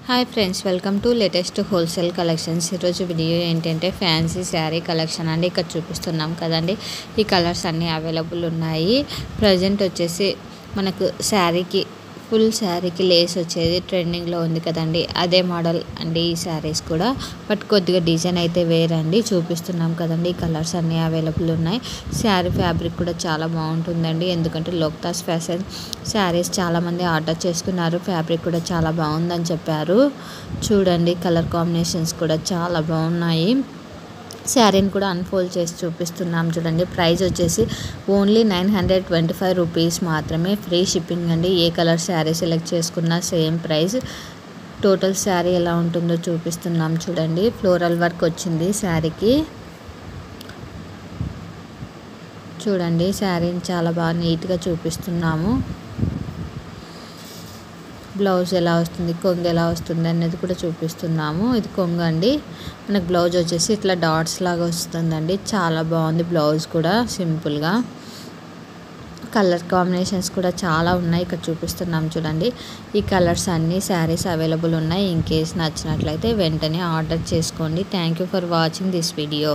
Hi friends, welcome to latest wholesale collections. ఈరోజు video ఏంటంటే fancy sari collection అండి. ఇక్కడ చూపిస్తున్నాం కదండి, ఈ కలర్స్ అన్నీ అవైలబుల్ ఉన్నాయి. ప్రజెంట్ వచ్చేసి మనకు శారీకి ఫుల్ శారీకి లేస్ వచ్చేది ట్రెండింగ్లో ఉంది కదండి, అదే మోడల్ అండి ఈ శారీస్ కూడా. బట్ కొద్దిగా డిజైన్ అయితే వేరండి. చూపిస్తున్నాం కదండి, ఈ కలర్స్ అన్నీ అవైలబుల్ ఉన్నాయి. శారీ ఫ్యాబ్రిక్ కూడా చాలా బాగుంటుందండి, ఎందుకంటే లోక్తాస్ ఫ్యాషన్ శారీస్ చాలామంది ఆర్డర్ చేసుకున్నారు. ఫ్యాబ్రిక్ కూడా చాలా బాగుందని చెప్పారు. చూడండి, కలర్ కాంబినేషన్స్ కూడా చాలా బాగున్నాయి. శారీని కూడా అన్ఫోల్డ్ చేసి చూపిస్తున్నాం చూడండి. ప్రైస్ వచ్చేసి ఓన్లీ 925 రూపీస్ మాత్రమే. ఫ్రీ షిప్పింగ్ అండి. ఏ కలర్ శారీ సెలెక్ట్ చేసుకున్నా సేమ్ ప్రైస్. టోటల్ శారీ ఎలా ఉంటుందో చూపిస్తున్నాం చూడండి. ఫ్లోరల్ వర్క్ వచ్చింది శారీకి. చూడండి, శారీని చాలా బాగా నీట్గా చూపిస్తున్నాము. బ్లౌజ్ ఎలా వస్తుంది, కొంగు ఎలా వస్తుంది అనేది కూడా చూపిస్తున్నాము. ఇది కొంగు అండి. మనకు బ్లౌజ్ వచ్చేసి ఇట్లా డాట్స్ లాగా వస్తుందండి. చాలా బాగుంది బ్లౌజ్ కూడా, సింపుల్గా. కలర్ కాంబినేషన్స్ కూడా చాలా ఉన్నాయి, ఇక్కడ చూపిస్తున్నాం చూడండి. ఈ కలర్స్ అన్నీ శారీస్ అవైలబుల్ ఉన్నాయి. ఇన్ కేస్ నచ్చినట్లయితే వెంటనే ఆర్డర్ చేసుకోండి. Thank you for watching this video.